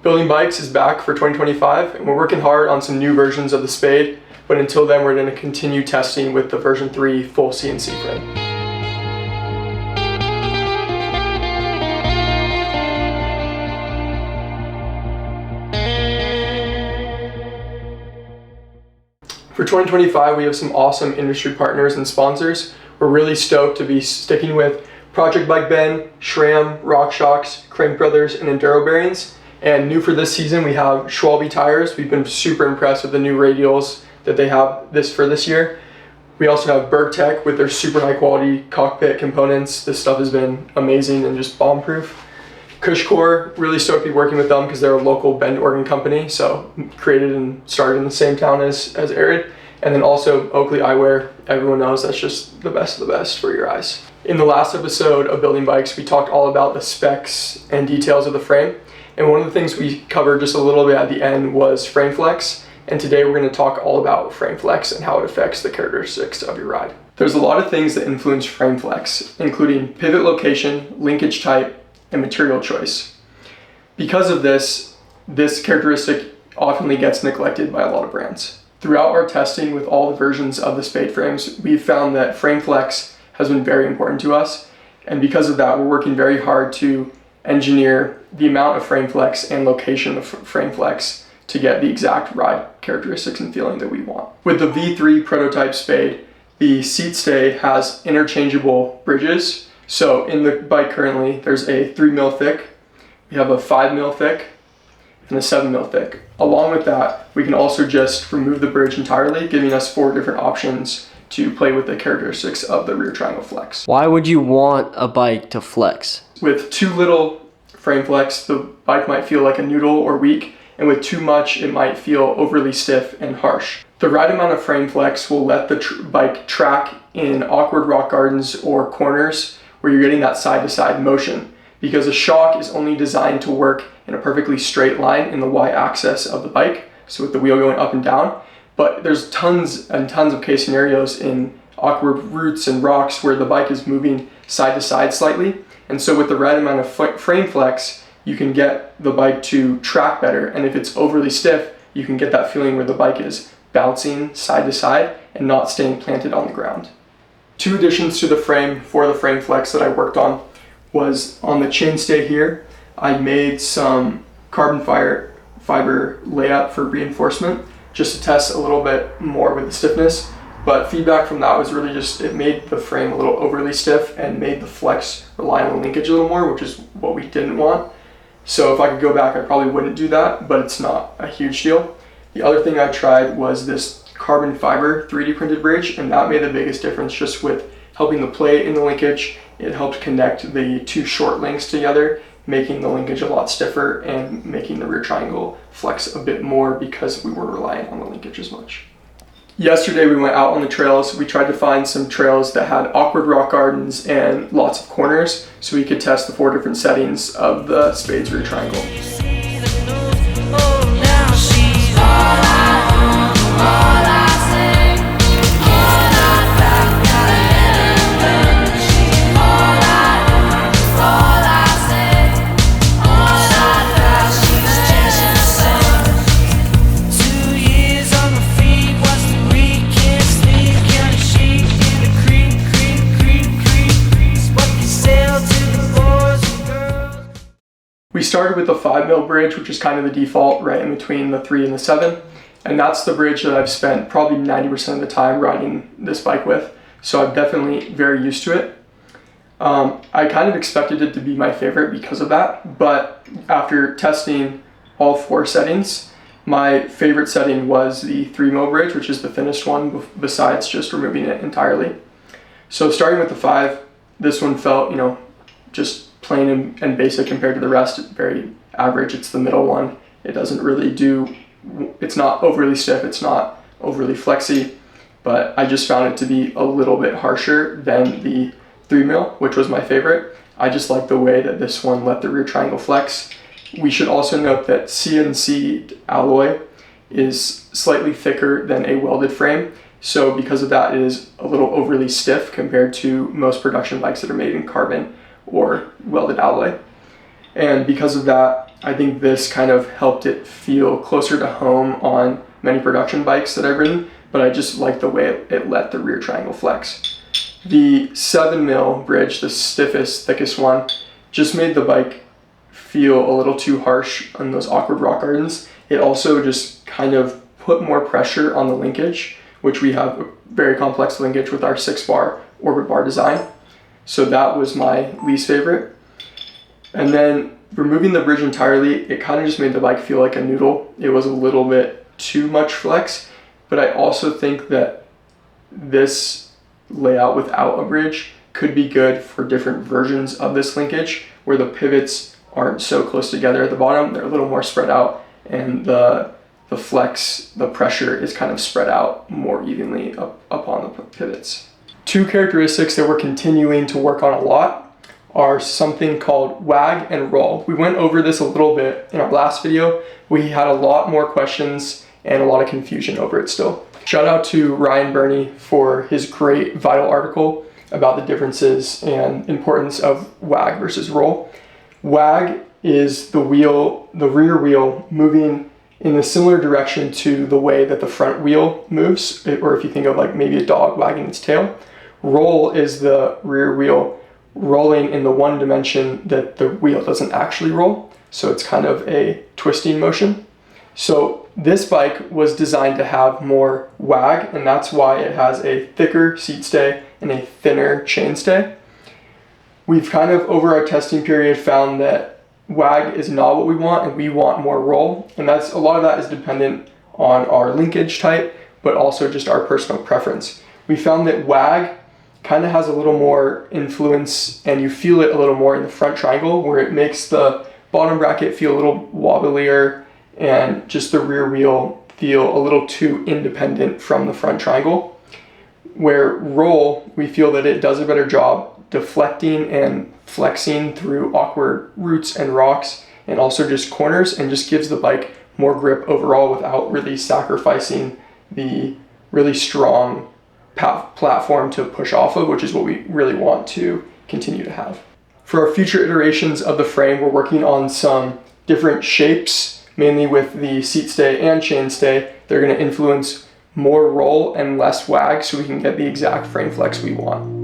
Building Bikes is back for 2025, and we're working hard on some new versions of the Spade, but until then we're going to continue testing with the version 3 full CNC frame. For 2025, we have some awesome industry partners and sponsors. We're really stoked to be sticking with Project Bike Ben, SRAM, RockShox, Crank Brothers, and Enduro Bearings. And new for this season, we have Schwalbe Tires. We've been super impressed with the new radials that they have for this year. We also have Bergtech with their super high quality cockpit components. This stuff has been amazing and just bomb proof. Cushcore, really stoked to be working with them because they're a local Bend, Oregon company, so created and started in the same town as Arid. And then also Oakley Eyewear, everyone knows that's just the best of the best for your eyes. In the last episode of Building Bikes, we talked all about the specs and details of the frame. And one of the things we covered just a little bit at the end was frame flex. And today we're going to talk all about frame flex and how it affects the characteristics of your ride. There's a lot of things that influence frame flex, including pivot location, linkage type, and material choice. Because of this characteristic often gets neglected by a lot of brands. Throughout our testing with all the versions of the Spade frames, we've found that frame flex has been very important to us. And because of that, we're working very hard to engineer the amount of frame flex and location of frame flex to get the exact ride characteristics and feeling that we want. With the V3 prototype Spade, the seat stay has interchangeable bridges. So in the bike currently, there's a 3mm thick, we have a 5mm thick, and a 7mm thick. Along with that, we can also just remove the bridge entirely, giving us 4 different options to play with the characteristics of the rear triangle flex. Why would you want a bike to flex? With too little frame flex, the bike might feel like a noodle or weak, and with too much, it might feel overly stiff and harsh. The right amount of frame flex will let the bike track in awkward rock gardens or corners where you're getting that side-to-side motion, because a shock is only designed to work in a perfectly straight line in the y-axis of the bike, so with the wheel going up and down. But there's tons and tons of case scenarios in awkward roots and rocks where the bike is moving side to side slightly. And so with the right amount of frame flex, you can get the bike to track better. And if it's overly stiff, you can get that feeling where the bike is bouncing side to side and not staying planted on the ground. 2 additions to the frame for the frame flex that I worked on was on the chainstay here. I made some carbon fiber layup for reinforcement just to test a little bit more with the stiffness. But feedback from that was really just, it made the frame a little overly stiff and made the flex rely on the linkage a little more, which is what we didn't want. So if I could go back, I probably wouldn't do that, but it's not a huge deal. The other thing I tried was this carbon fiber 3D printed bridge, and that made the biggest difference just with helping the play in the linkage. It helped connect the 2 short links together, making the linkage a lot stiffer and making the rear triangle flex a bit more because we weren't relying on the linkage as much. Yesterday we went out on the trails. We tried to find some trails that had awkward rock gardens and lots of corners so we could test the 4 different settings of the Spade's rear triangle. We started with the 5mm bridge, which is kind of the default right in between the 3 and the 7. And that's the bridge that I've spent probably 90% of the time riding this bike with. So I'm definitely very used to it. I kind of expected it to be my favorite because of that. But after testing all 4 settings, my favorite setting was the 3mm bridge, which is the thinnest one besides just removing it entirely. So starting with the 5, this one felt, just plain and basic compared to the rest. It's very average. It's the middle one. It doesn't really it's not overly stiff, it's not overly flexy, but I just found it to be a little bit harsher than the 3mm, which was my favorite. I just like the way that this one let the rear triangle flex. We should also note that CNC alloy is slightly thicker than a welded frame, so because of that it is a little overly stiff compared to most production bikes that are made in carbon or welded alloy. And because of that, I think this kind of helped it feel closer to home on many production bikes that I've ridden, but I just like the way it let the rear triangle flex. The 7mm bridge, the stiffest, thickest one, just made the bike feel a little too harsh on those awkward rock gardens. It also just kind of put more pressure on the linkage, which we have a very complex linkage with our 6-bar orbit bar design. So that was my least favorite. And then removing the bridge entirely, it kind of just made the bike feel like a noodle. It was a little bit too much flex, but I also think that this layout without a bridge could be good for different versions of this linkage, where the pivots aren't so close together at the bottom. They're a little more spread out, and the flex, the pressure is kind of spread out more evenly up on the pivots. Two characteristics that we're continuing to work on a lot are something called wag and roll. We went over this a little bit in our last video. We had a lot more questions and a lot of confusion over it still. Shout out to Ryan Burney for his great Vital article about the differences and importance of wag versus roll. Wag is the rear wheel moving in a similar direction to the way that the front wheel moves, or if you think of like maybe a dog wagging its tail. Roll is the rear wheel rolling in the one dimension that the wheel doesn't actually roll. So it's kind of a twisting motion. So this bike was designed to have more wag, and that's why it has a thicker seat stay and a thinner chain stay. We've kind of, over our testing period, found that wag is not what we want, and we want more roll. And that's, a lot of that is dependent on our linkage type, but also just our personal preference. We found that wag kind of has a little more influence, and you feel it a little more in the front triangle, where it makes the bottom bracket feel a little wobblier and just the rear wheel feel a little too independent from the front triangle. Where roll, we feel that it does a better job deflecting and flexing through awkward roots and rocks, and also just corners, and just gives the bike more grip overall without really sacrificing the really strong platform to push off of, which is what we really want to continue to have. For our future iterations of the frame, we're working on some different shapes, mainly with the seat stay and chain stay. They're going to influence more roll and less wag, so we can get the exact frame flex we want.